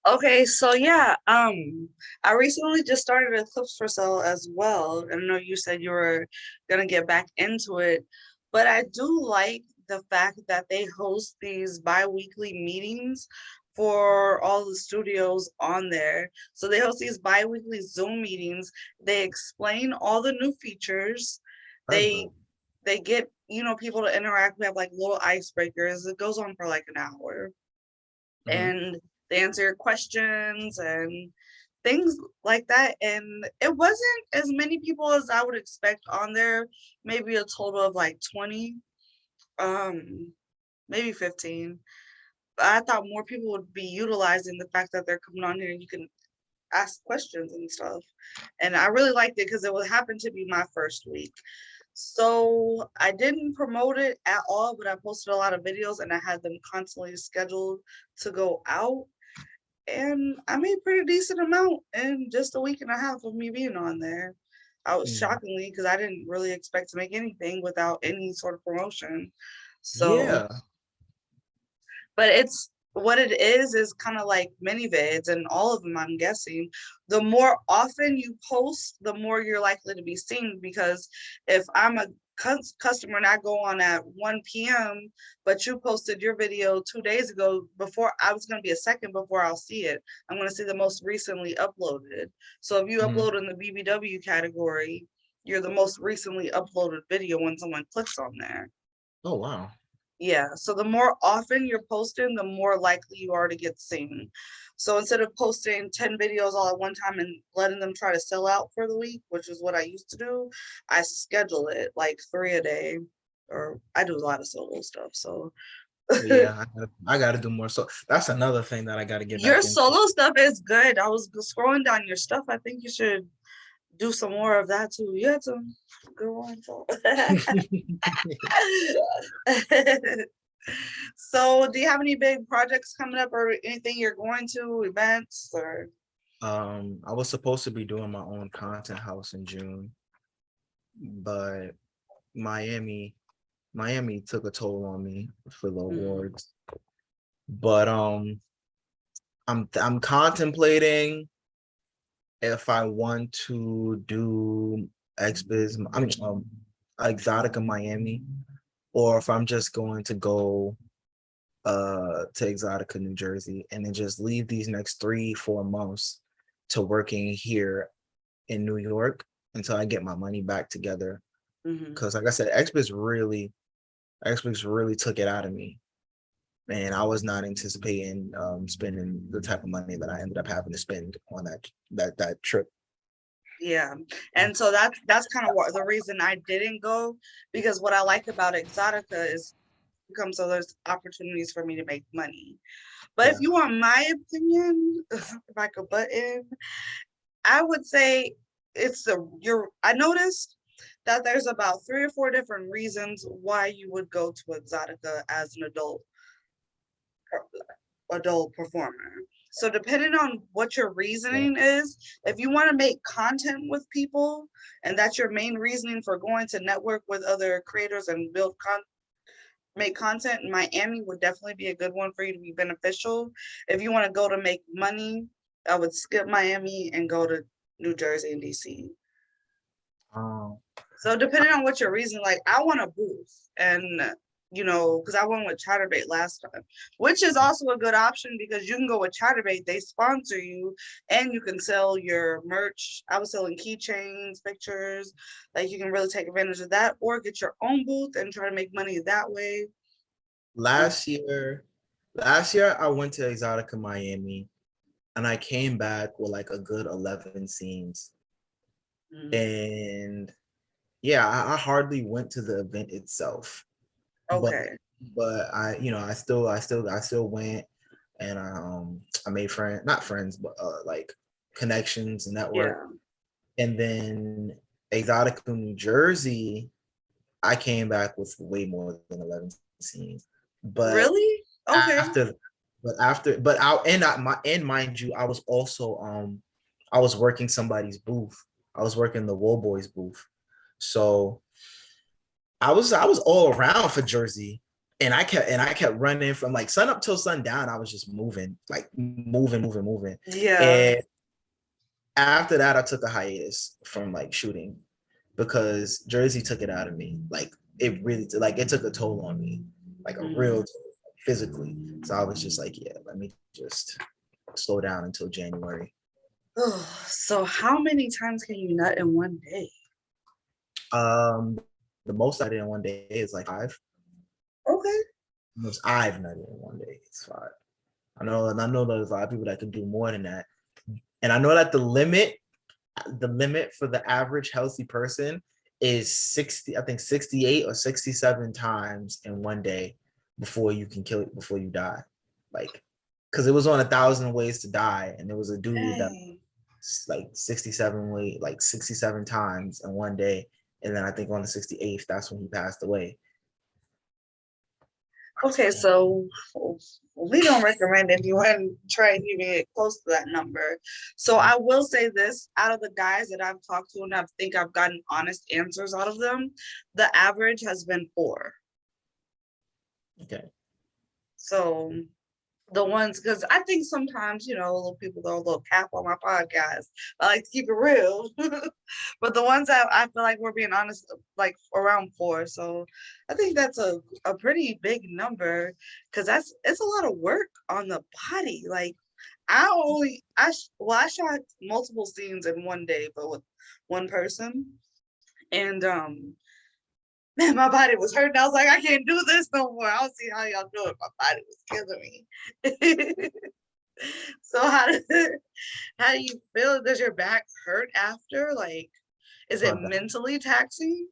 Okay, so yeah, I recently just started Eclipse for Sale as well. I know you said you were gonna get back into it, but I do like the fact that they host these bi-weekly meetings for all the studios on there. So they host these bi-weekly Zoom meetings. They explain all the new features. That's They dope. they get, people to interact. We have like little icebreakers. It goes on for like an hour Hmm. and they answer your questions and things like that. And it wasn't as many people as I would expect on there, maybe a total of like 20, um, maybe 15. I thought more people would be utilizing the fact that they're coming on here and you can ask questions and stuff. And I really liked it because it would happen to be my first week. So I didn't promote it at all, but I posted a lot of videos and I had them constantly scheduled to go out. And I made pretty decent amount in just a week and a half of me being on there. I was Hmm. shockingly because I didn't really expect to make anything without any sort of promotion. So, Yeah. but it's what it is kind of like mini vids and all of them, I'm guessing. The more often you post, the more you're likely to be seen because if I'm a customer and I go on at 1 p.m., but you posted your video 2 days ago, before I was going to be a second before I'll see it. I'm going to see the most recently uploaded. So if you Hmm. upload in the BBW category, you're the most recently uploaded video when someone clicks on there. Oh wow. Yeah, so the more often you're posting, the more likely you are to get seen. So instead of posting 10 videos all at one time and letting them try to sell out for the week, which is what I used to do, I schedule it like 3 a day, or I do a lot of solo stuff. So Yeah, I gotta do more. So that's another thing that I gotta get your back into. solo stuff is good. I was scrolling down your stuff. I think you should do some more of that too. You had some good ones. So, do you have any big projects coming up or anything you're going to, events or? I was supposed to be doing my own content house in June, but Miami, Miami took a toll on me for the Mm, awards. But I'm contemplating if I want to do XBiz, I mean Exotica Miami, or if I'm just going to go to Exotica, New Jersey, and then just leave these next 3-4 months to working here in New York until I get my money back together. mhm. Because like I said, XBiz really took it out of me. And I was not anticipating spending the type of money that I ended up having to spend on that trip. Yeah. And so that's kind of what the reason I didn't go, because what I like about Exotica is come so there's opportunities for me to make money. But if Yeah. you want my opinion, if I could butt in, I would say it's I noticed that there's about 3 or 4 different reasons why you would go to Exotica as an adult performer. So depending on what your Yeah. reasoning is, if you want to make content with people and that's your main reasoning for going to network with other creators and make content, Miami would definitely be a good one for you to be beneficial. If you want to go to make money, I would skip Miami and go to New Jersey and DC. Um, So depending on what your reason, like I want a booth and because I went with Chatterbait last time, which is also a good option because you can go with Chatterbait, they sponsor you and you can sell your merch. I was selling keychains, pictures, like you can really take advantage of that or get your own booth and try to make money that way. Um, last year, last year I went to Exotica Miami, and I came back with like a good 11 scenes. mm, And yeah, I hardly went to the event itself, but okay. I still went, and I made friends, not friends, but like connections, network. Yeah. And then Exotica New Jersey, I came back with way more than 11 scenes. But Really? Okay. after but I and I, my and mind you, I was also I was working somebody's booth. I was working the Woe Boys booth. So I was all around for Jersey. And I kept running from like sun up till sundown. I was just moving, like moving. Yeah. And after that, I took a hiatus from like shooting because Jersey took it out of me. Like it really, like it took a toll on me, like a real Mm. toll, physically. So I was just like, yeah, let me just slow down until January. So how many times can you nut in one day? Um, the most I did in one day is like five. Okay. The most I've nutted in one day is five. And I know there's a lot of people that can do more than that. And I know that the limit for the average healthy person is 60, I think 68 or 67 times in one day before you can kill it, before you die. Like, because it was on 1,000 Ways to Die, and there was a dude that Dang. like 67 times in one day. And then I think on the 68th, that's when he passed away. Okay, so we don't recommend anyone try to even get close to that number. So I will say this, out of the guys that I've talked to and I think I've gotten honest answers out of them, the average has been 4. Okay. So the ones, because I think sometimes, little people throw a little cap on my podcast. I like to keep it real. But the ones that I feel like we're being honest, like around 4. So I think that's a pretty big number because it's a lot of work on the body. Like I shot multiple scenes in one day, but with one person. And man, my body was hurting. I was like, I can't do this no more. I don't see how y'all do it. My body was killing me. So how do you feel? Does your back hurt after? Like, is it But mentally taxing?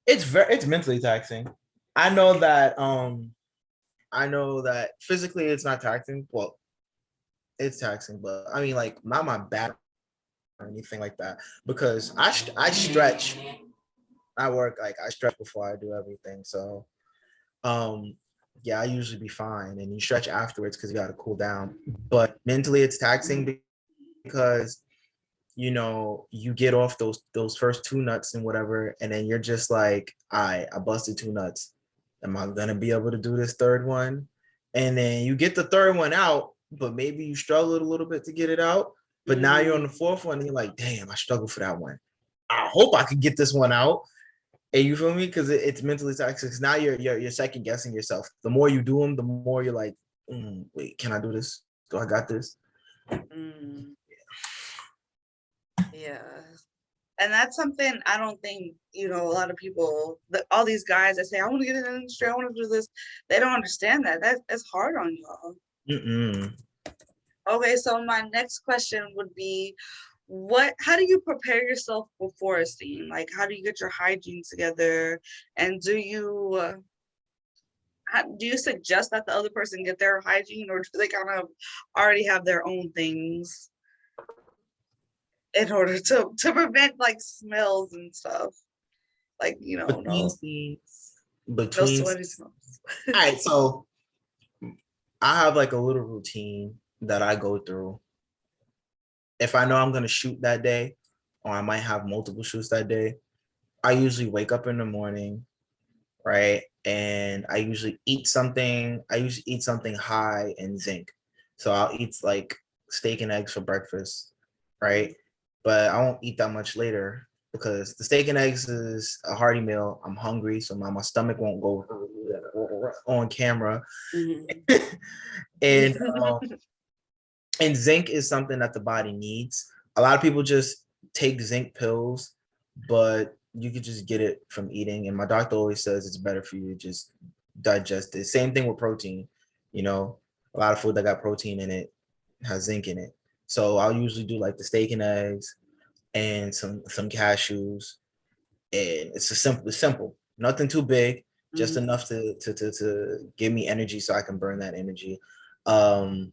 it's mentally taxing. I know that physically it's not taxing. Well, it's taxing, but I mean like not my back or anything like that because I stretch. I work like I stretch before I do everything. So um yeah, I usually be fine, and you stretch afterwards because you got to cool down. But mentally it's taxing because you get off those first 2 nuts and whatever, and then you're just like, I busted 2 nuts. Am I gonna be able to do this third one? And then you get the third one out, but maybe you struggled a little bit to get it out. But now you're on the Mm, fourth one, and you're like, damn, I struggled for that one. I hope I could get this one out. And you feel me? Because it's mentally taxing. Because now you're second guessing yourself. The more you do them, the more you're like, wait, can I do this? Do I got this? mm, yeah. And that's something I don't think, a lot of people, all these guys that say, I want to get in the industry, I want to do this, they don't understand that. That's hard on y'all. Mm-mm. Okay, so my next question would be, how do you prepare yourself before a scene? Like, how do you get your hygiene together? And do you suggest that the other person get their hygiene, or do they kind of already have their own things in order to prevent like smells and stuff? Like, between no, scenes, no between sweaty scenes. smells. All right, so I have like a little routine that I go through. If I know I'm gonna shoot that day, or I might have multiple shoots that day, I usually wake up in the morning, right? And I usually eat something. I usually eat something high in zinc. So I'll eat like steak and eggs for breakfast, right? But I won't eat that much later because the steak and eggs is a hearty meal. I'm hungry, so my stomach won't go on camera. Mhm. and and zinc is something that the body needs. A lot of people just take zinc pills, but you could just get it from eating. And my doctor always says it's better for you to just digest it. Same thing with protein. You know, a lot of food that got protein in it has zinc in it. So I'll usually do like the steak and eggs and some cashews. And it's simple, nothing too big, just Mhm. enough to give me energy so I can burn that energy. Um,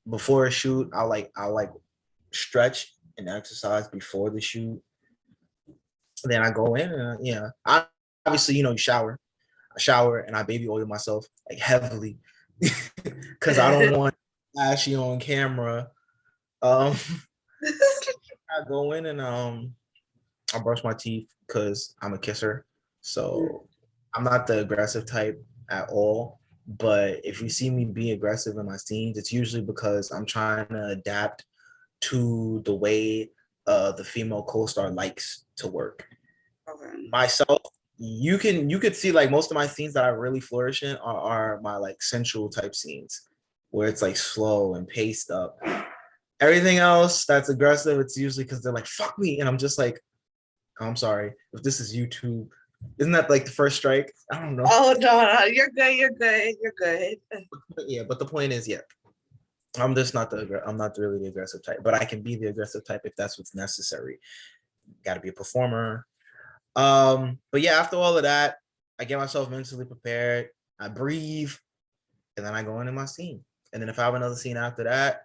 Before a shoot, I like stretch and exercise before the shoot. Then I go in and I obviously you shower. I shower and I baby oil myself like heavily because I don't want ashy on camera. Um, I go in and I brush my teeth because I'm a kisser, so I'm not the aggressive type at all. But if you see me be aggressive in my scenes, it's usually because I'm trying to adapt to the way the female co-star likes to work. Okay. Myself, you could see like most of my scenes that I really flourish in are my like sensual type scenes where it's like slow and paced up. Everything else that's aggressive, it's usually because they're like, fuck me. And I'm just like, oh, I'm sorry. If this is YouTube, isn't that like the first strike? I don't know. Oh no, you're good. You're good. You're good. But yeah, but the point is, yeah, I'm just not I'm not really the aggressive type, but I can be the aggressive type if that's what's necessary. Got to be a performer. But yeah, after all of that, I get myself mentally prepared. I breathe, and then I go into my scene. And then if I have another scene after that,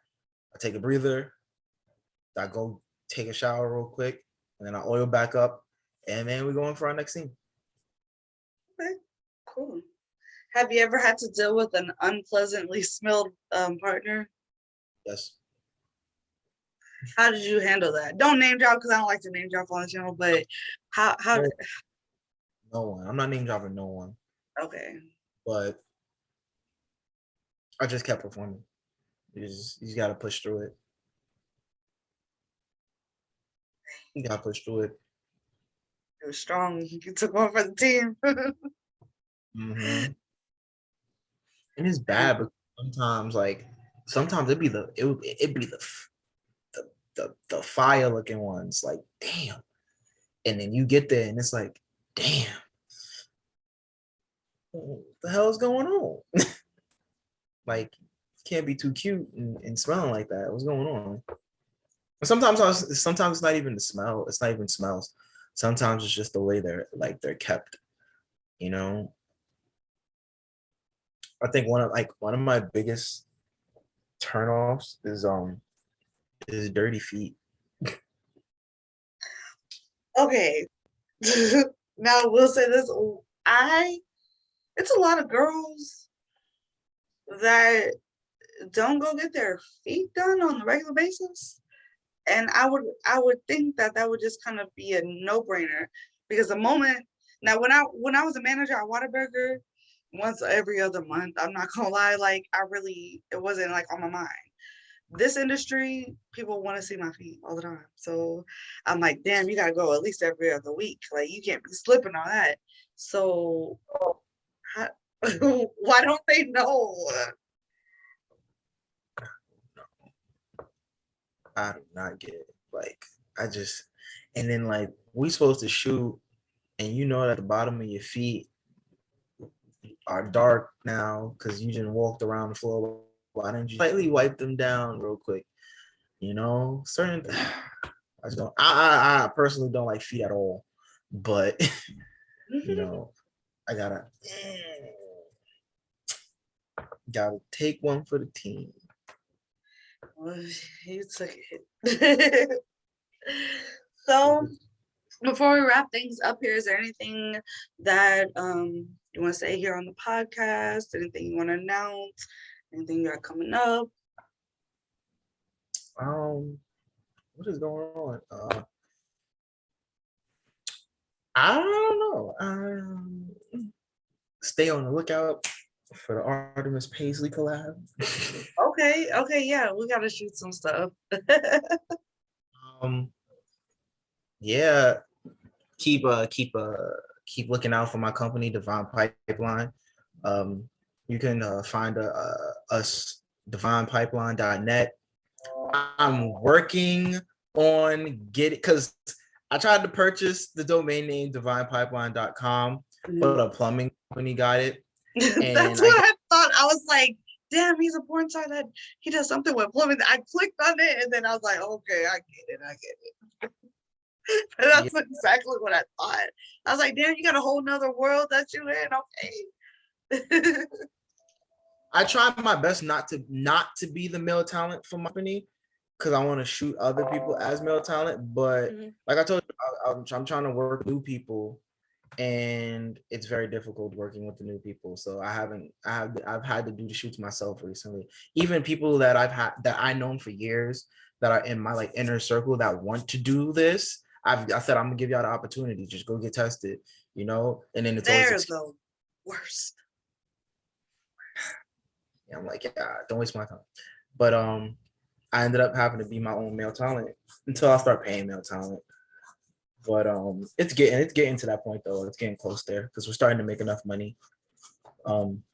I take a breather. I go take a shower real quick, and then I oil back up, and then we're going for our next scene. Okay, cool. Have you ever had to deal with an unpleasantly smelled partner? Yes. How did you handle that? Don't name drop because I don't like to name drop on the channel, but how No, no one. I'm not name dropping no one, okay. but I just kept performing. You got to push through it. You got to push through it. You were strong. You took one for the team. Mm-hmm. And it's bad because sometimes it'd be the fire looking ones, like damn. And then you get there and it's like, damn, what the hell is going on? Like, can't be too cute and smelling like that. What's going on? And sometimes it's not even the smell. It's not even smells. Sometimes it's just the way they're kept. You know, I think one of my biggest turnoffs is dirty feet. Okay. Now we'll say this. It's a lot of girls that don't go get their feet done on a regular basis. And I would think that that would just kind of be a no-brainer because the moment now when I was a manager at Whataburger once every other month, I'm not gonna lie, like it wasn't like on my mind. This industry, people want to see my feet all the time. So I'm like, damn, you gotta go at least every other week. Like you can't be slipping on that. So how, why don't they know? I do not get it. Like I just and then like we supposed to shoot and you know that the bottom of your feet are dark now because you just walked around the floor. Why didn't you slightly wipe them down real quick? You know, certain I just don't I personally don't like feet at all. But you know, I gotta take one for the team. Well, you took it. So before we wrap things up here, is there anything that you want to say here on the podcast? Anything you want to announce? Anything you got coming up? What is going on? I don't know. Stay on the lookout for the Artemis Paislee collab. Okay, yeah, we gotta shoot some stuff. um, yeah, keep looking out for my company, Divine Pipeline. You can find us divinepipeline.net. I'm working on getting because I tried to purchase the domain name divinepipeline.com, but a plumbing company got it. And That's what I thought. I was like, damn, he's a porn star that he does something with plumbing. I clicked on it and then I was like, okay, I get it. That's exactly what I thought. I was like, damn, you got a whole nother world that you in. Okay. I try my best not to be the male talent for my company because I want to shoot other people as male talent. But like I told you, I'm trying to work with new people, and it's very difficult working with the new people. So I've had to do the shoots myself recently. Even people that I've known for years that are in my like inner circle that want to do this. I said I'm gonna give y'all the opportunity. Just go get tested, you know. And then it's They're always the worst. And I'm like, yeah, don't waste my time. But I ended up having to be my own male talent until I start paying male talent. But it's getting to that point though. It's getting close there because we're starting to make enough money.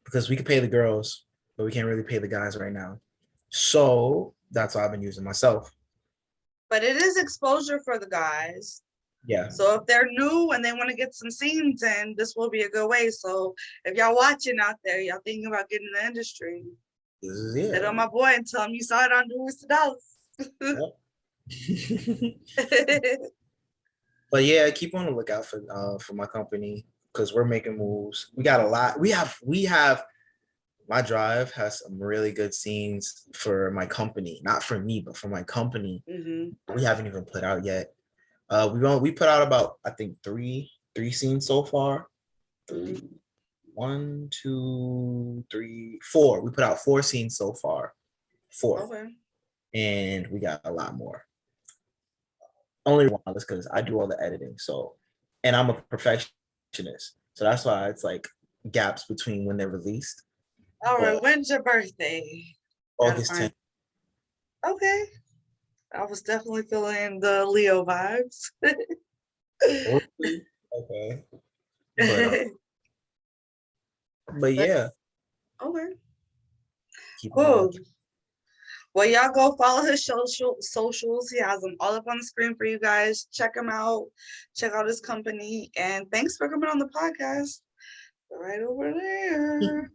Because we can pay the girls, but we can't really pay the guys right now. So that's why I've been using myself. But it is exposure for the guys. Yeah. So if they're new and they want to get some scenes in, this will be a good way. So if y'all watching out there, y'all thinking about getting in the industry, This is hit on it. my boy and tell him you saw it on Doing to Dallas. But yeah, keep on the lookout for my company because we're making moves. We got a lot. We have my drive has some really good scenes for my company, not for me, but for my company. Mm-hmm. We haven't even put out yet. We put out about I think three scenes so far. Mm-hmm. 4. We put out 4 scenes so far. 4. Okay. And we got a lot more. Only one is because I do all the editing. So, and I'm a perfectionist. So that's why it's like gaps between when they're released. All right. But When's your birthday? August 10th. Okay. I was definitely feeling the Leo vibes. Okay. But yeah. Okay. Keep on Cool. looking. Well, y'all go follow his socials. He has them all up on the screen for you guys. Check him out. Check out his company. And thanks for coming on the podcast. Right over there.